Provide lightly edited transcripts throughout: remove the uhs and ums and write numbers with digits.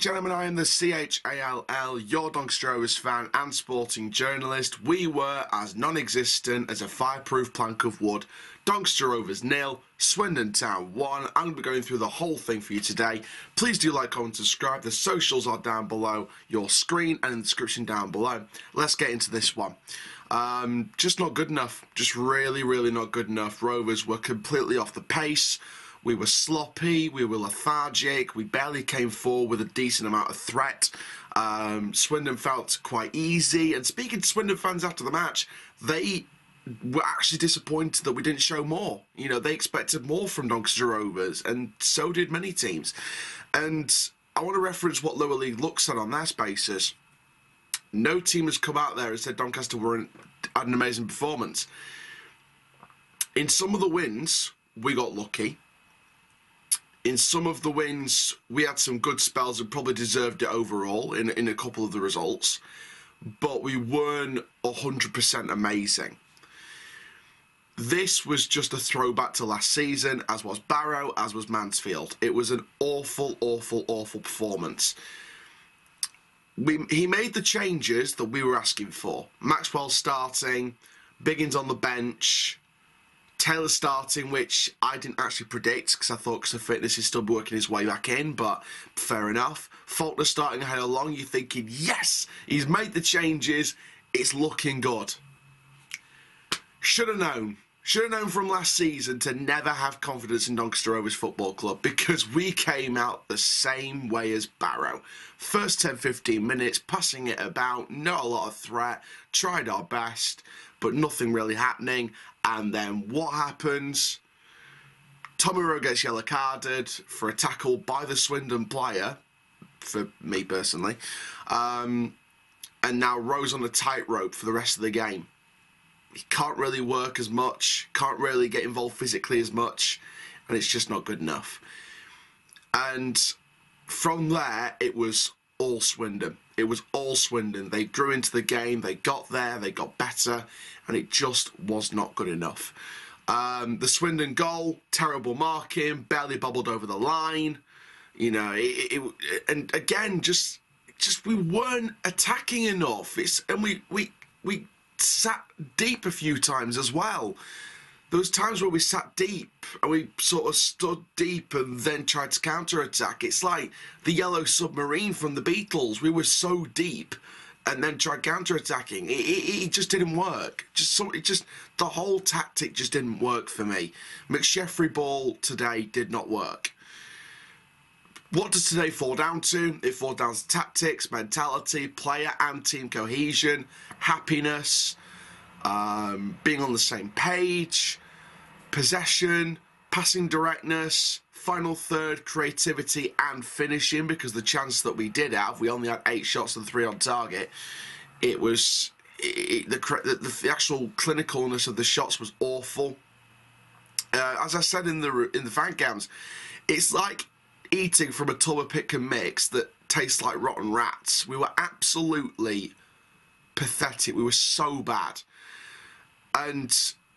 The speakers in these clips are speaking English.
gentlemen, I am the CHALL, your Doncaster Rovers fan and sporting journalist. We were as non-existent as a fireproof plank of wood. Doncaster Rovers 0, Swindon Town 1. I'm going to be going through the whole thing for you today. Please do like, comment, subscribe. The socials are down below your screen and in the description down below. Let's get into this one. Just not good enough. Just really not good enough. Rovers were completely off the pace. We were sloppy, we were lethargic, we barely came forward with a decent amount of threat. Swindon felt quite easy, and speaking to Swindon fans after the match, they were actually disappointed that we didn't show more. You know, they expected more from Doncaster Rovers, and so did many teams. And I want to reference what Lower League looks at on their basis. No team has come out there and said Doncaster had an amazing performance. In some of the wins, we got lucky. In some of the wins, we had some good spells and probably deserved it overall in a couple of the results. But we weren't 100% amazing. This was just a throwback to last season, as was Barrow, as was Mansfield. It was an awful performance. He made the changes that we were asking for. Maxwell starting, Biggins on the bench, Taylor starting, which I didn't actually predict because I thought because of fitness he'd still be working his way back in, but fair enough. Faulkner starting ahead along, you're thinking, yes, he's made the changes, it's looking good. Should have known from last season to never have confidence in Doncaster Rovers Football Club, because we came out the same way as Barrow. First 10-15 minutes, passing it about, not a lot of threat, tried our best, but nothing really happening. And then what happens? Tommy Rowe gets yellow carded for a tackle by the Swindon player, for me personally. And now Rowe's on a tightrope for the rest of the game. He can't really work as much, can't really get involved physically as much, and it's just not good enough. And from there, it was all Swindon. It was all Swindon. They grew into the game, they got there, they got better, and it just was not good enough. The Swindon goal, terrible marking, barely bobbled over the line. You know, and again, just we weren't attacking enough. And we sat deep a few times as well. There was times where we sat deep and we sort of stood deep and then tried to counter-attack. It's like the Yellow Submarine from the Beatles. We were so deep and then tried counter-attacking. It just didn't work. The whole tactic just didn't work for me. MCSHEFFREY ball today did not work. What does today fall down to? It falls down to tactics, mentality, player and team cohesion, happiness, being on the same page, possession, passing directness, final third, creativity and finishing, because the chance that we did have, we only had 8 shots and 3 on target. It was the actual clinicalness of the shots was awful. As I said in the fan cams, it's like eating from a tub of pick and mix that tastes like rotten rats. We were absolutely pathetic. We were so bad. And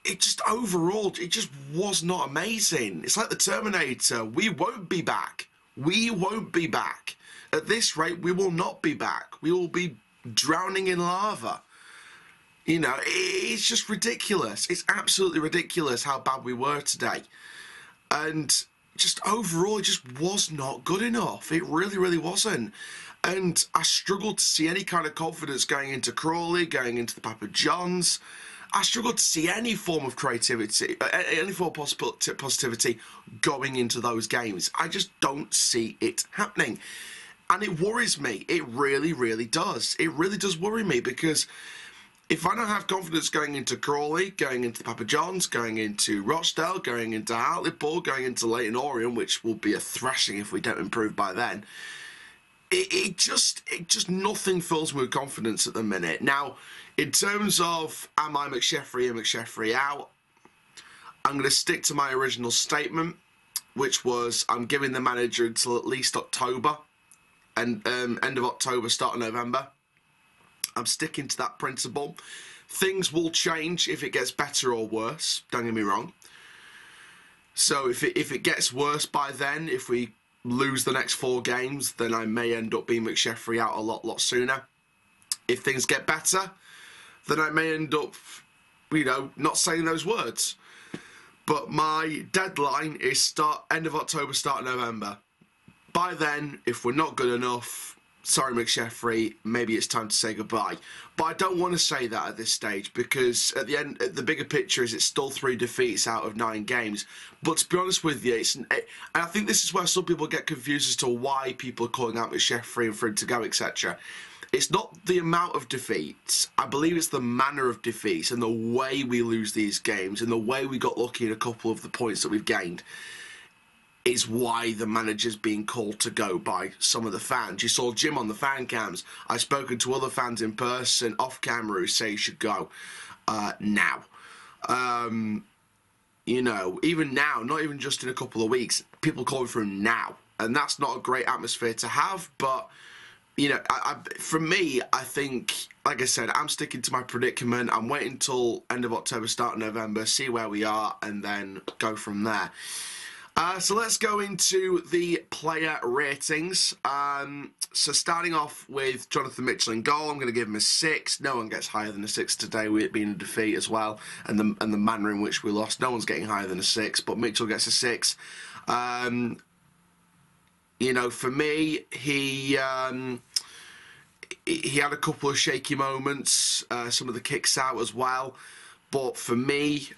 it just overall, it just was not amazing. It's like the Terminator. We won't be back. We won't be back. At this rate, we will not be back. We will be drowning in lava. You know, it's just ridiculous. It's absolutely ridiculous how bad we were today. And just overall, it just was not good enough. It really wasn't. And I struggled to see any kind of confidence going into Crawley, going into the Papa John's. I struggled to see any form of creativity, any form of positivity going into those games. I just don't see it happening. And it worries me. It really does. It really does worry me, because if I don't have confidence going into Crawley, going into the Papa John's, going into Rochdale, going into Hartlepool, going into Leyton Orient, which will be a thrashing if we don't improve by then, it just nothing fills me with confidence at the minute. Now, in terms of am I MCSHEFFREY in, MCSHEFFREY out, I'm going to stick to my original statement, which was I'm giving the manager until at least October, and end of October, start of November. I'm sticking to that principle. Things will change if it gets better or worse, don't get me wrong. So if it gets worse by then, if we lose the next 4 games, then I may end up being McSheffrey out a lot sooner. If things get better, then I may end up, you know, not saying those words. But my deadline is end of October, start of November. By then, if we're not good enough, sorry McSheffrey, maybe it's time to say goodbye. But I don't want to say that at this stage, because at the end, the bigger picture is it's still 3 defeats out of 9 games. But to be honest with you, and I think this is where some people get confused as to why people are calling out McSheffrey and for him to go, etc. It's not the amount of defeats. I believe it's the manner of defeats and the way we lose these games and the way we got lucky in a couple of the points that we've gained is why the manager's being called to go by some of the fans. You saw Jim on the fan cams. I've spoken to other fans in person, off camera, who say he should go now. You know, even now, not even just in a couple of weeks, people calling for him now. And that's not a great atmosphere to have, but you know, for me, I think, like I said, I'm sticking to my predicament. I'm waiting until end of October, start of November, see where we are, and then go from there. So let's go into the player ratings. So starting off with Jonathan Mitchell in goal, I'm going to give him a 6. No one gets higher than a 6 today, with it being a defeat as well, and the manner in which we lost. No one's getting higher than a 6, but Mitchell gets a 6. You know, for me, he had a couple of shaky moments, some of the kicks out as well. But for me,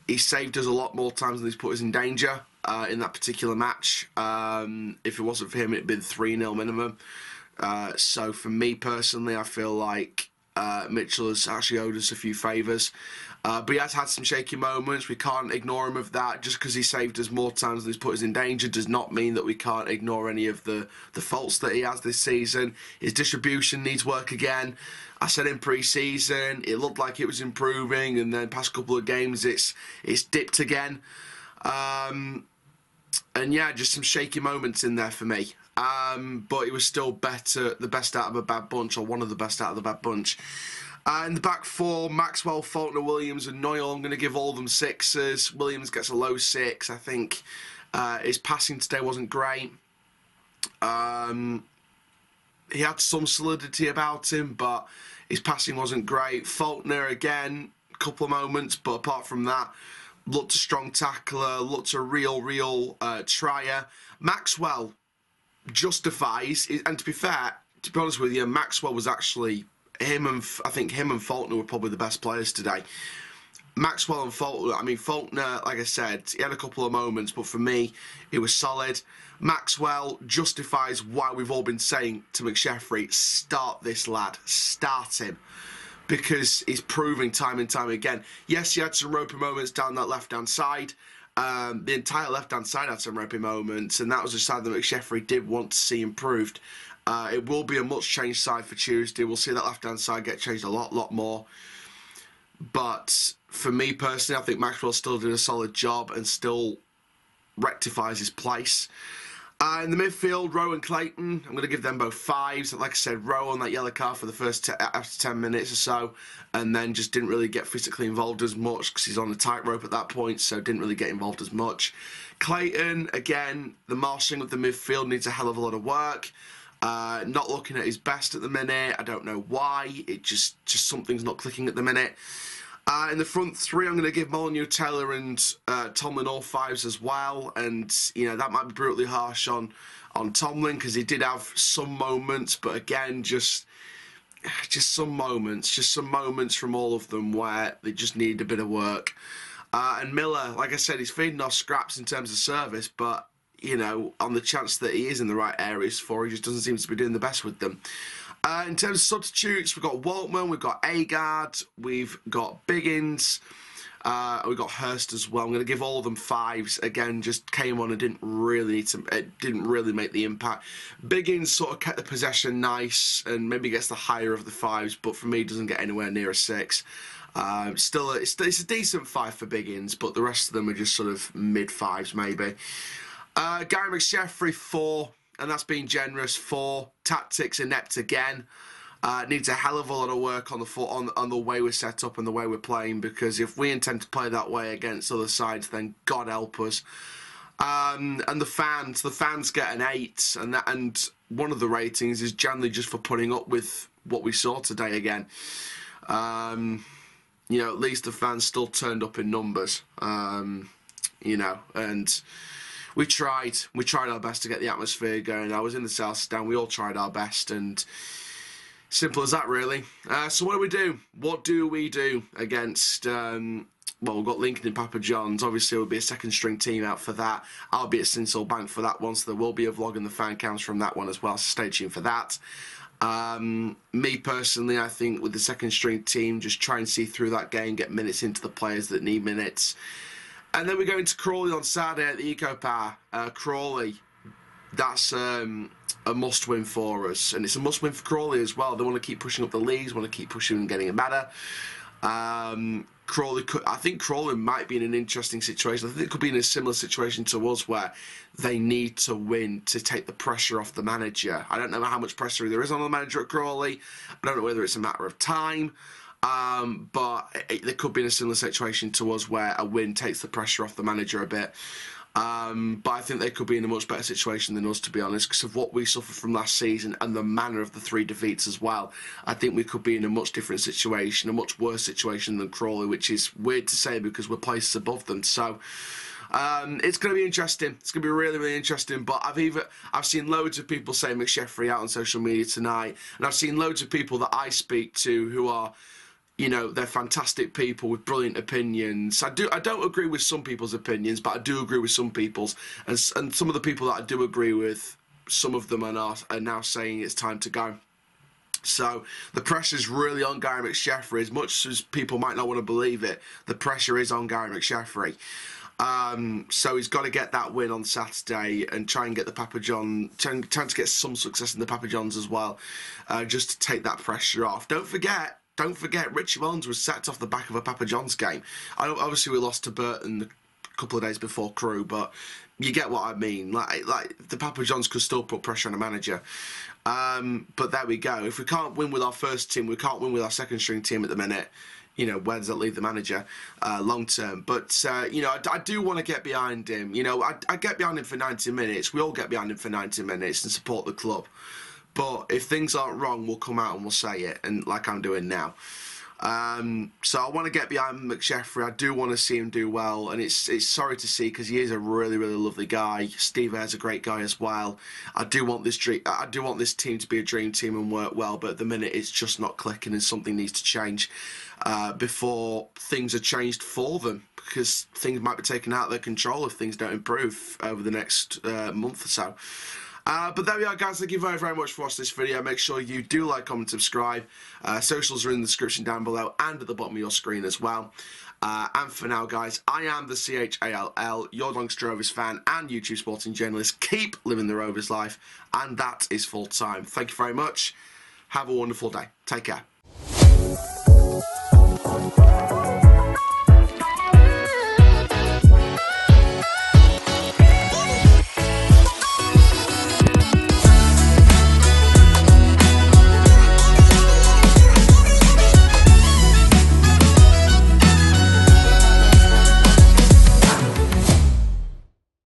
he saved us a lot more times than he's put us in danger in that particular match. If it wasn't for him, it'd been 3-0 minimum. So for me personally, I feel like Mitchell has actually owed us a few favours. But he has had some shaky moments. We can't ignore him of that. Just because he saved us more times than he's put us in danger does not mean that we can't ignore any of the faults that he has this season. His distribution needs work again. I said in pre-season, it looked like it was improving, and then past couple of games it's dipped again. And yeah, just some shaky moments in there for me. But it was still better, the best out of a bad bunch, or one of the best out of the bad bunch. In the back 4, Maxwell, Faulkner, Williams and Noyle, I'm going to give all of them 6s. Williams gets a low 6. I think his passing today wasn't great. He had some solidity about him, but his passing wasn't great. Faulkner, again, a couple of moments, but apart from that, looked a strong tackler, looked a real trier. Maxwell justifies, and to be fair, to be honest with you, Maxwell was actually... I think him and Faulkner were probably the best players today. Maxwell and Faulkner, I mean, Faulkner, like I said, he had a couple of moments, but for me, it was solid. Maxwell justifies why we've all been saying to McSheffrey, start this lad, start him. Because he's proving time and time again. Yes, he had some ropey moments down that left-hand side. The entire left-hand side had some ropey moments, and that was a side that McSheffrey did want to see improved. It will be a much changed side for Tuesday. We'll see that left-hand side get changed a lot more. But for me personally, I think Maxwell still did a solid job and still rectifies his place. In the midfield, Rowe and Clayton, I'm going to give them both 5s. Like I said, Rowe on that yellow card for the first after 10 minutes or so, and then just didn't really get physically involved as much because he's on the tightrope at that point, so didn't really get involved as much. Clayton, again, the marshalling of the midfield needs a hell of a lot of work. Not looking at his best at the minute. I don't know why. It just something's not clicking at the minute. In the front 3, I'm going to give Molyneux, Taylor and Tomlin all 5s as well. And, you know, that might be brutally harsh on Tomlin because he did have some moments. But again, just some moments from all of them where they just need a bit of work. And Miller, like I said, he's feeding off scraps in terms of service, but... you know, on the chance that he is in the right areas for, he just doesn't seem to be doing the best with them. In terms of substitutes, we've got Waltman, we've got Agard, we've got Biggins, we've got Hurst as well. I'm going to give all of them 5s. Again, just came on and didn't really make the impact. Biggins sort of kept the possession nice and maybe gets the higher of the 5s, but for me, doesn't get anywhere near a 6. Still, it's a decent 5 for Biggins, but the rest of them are just sort of mid-5s maybe. Gary McSheffrey 4, and that's being generous. 4, tactics inept again. Needs a hell of a lot of work on the way we're set up and the way we're playing, because if we intend to play that way against other sides, then God help us. And the fans get an 8, and one of the ratings is generally just for putting up with what we saw today again. You know, at least the fans still turned up in numbers. You know, and we tried our best to get the atmosphere going. I was in the South Stand. We all tried our best, and simple as that, really. So what do? What do we do against? Well, we've got Lincoln and Papa John's. Obviously, there'll be a second string team out for that. I'll be at Sinsel Bank for that one, so there will be a vlog and the fan cams from that one as well, so stay tuned for that. Me personally, I think with the second string team, just try and see through that game, get minutes into the players that need minutes. And then we go into Crawley on Saturday at the Eco Power. Crawley, that's a must-win for us, and it's a must-win for Crawley as well. They want to keep pushing up the leagues, want to keep pushing and getting it better. I think Crawley might be in an interesting situation. I think it could be in a similar situation to us where they need to win to take the pressure off the manager. I don't know how much pressure there is on the manager at Crawley. I don't know whether it's a matter of time. But they could be in a similar situation to us where a win takes the pressure off the manager a bit. But I think they could be in a much better situation than us, to be honest, because of what we suffered from last season and the manner of the 3 defeats as well. I think we could be in a much different situation, a much worse situation than Crawley, which is weird to say because we're places above them. So it's going to be interesting. It's going to be really, really interesting. But I've seen loads of people say MCSHEFFREY out on social media tonight, and I've seen loads of people that I speak to who are, you know, they're fantastic people with brilliant opinions. I don't agree with some people's opinions, but I do agree with some people's. And some of the people that I do agree with, some of them are now saying it's time to go. So the pressure's really on Gary McSheffrey. As much as people might not want to believe it, the pressure is on Gary McSheffrey. So he's got to get that win on Saturday and try and get the Papa John, trying to get some success in the Papa Johns as well, just to take that pressure off. Don't forget, Richie Mullins was sacked off the back of a Papa John's game. Obviously, we lost to Burton a couple of days before Crewe, but you get what I mean. Like the Papa Johns could still put pressure on a manager. But there we go. If we can't win with our first team, we can't win with our second string team at the minute. You know, where does that leave the manager long term? But, you know, I do want to get behind him. You know, I get behind him for 90 minutes. We all get behind him for 90 minutes and support the club. But if things aren't wrong, we'll come out and we'll say it, and like I'm doing now. So I want to get behind McSheffrey. I do want to see him do well, and it's sorry to see because he is a really, really lovely guy. Steve Ayre's a great guy as well. I do want this team to be a dream team and work well, but at the minute it's just not clicking, and something needs to change before things are changed for them, because things might be taken out of their control if things don't improve over the next month or so. But there we are, guys. Thank you very, very much for watching this video. Make sure you do like, comment, subscribe. Socials are in the description down below and at the bottom of your screen as well. And for now, guys, I am the CHALL, your Doncaster Rovers fan and YouTube sporting journalist. Keep living the Rovers life, and that is full time. Thank you very much. Have a wonderful day. Take care.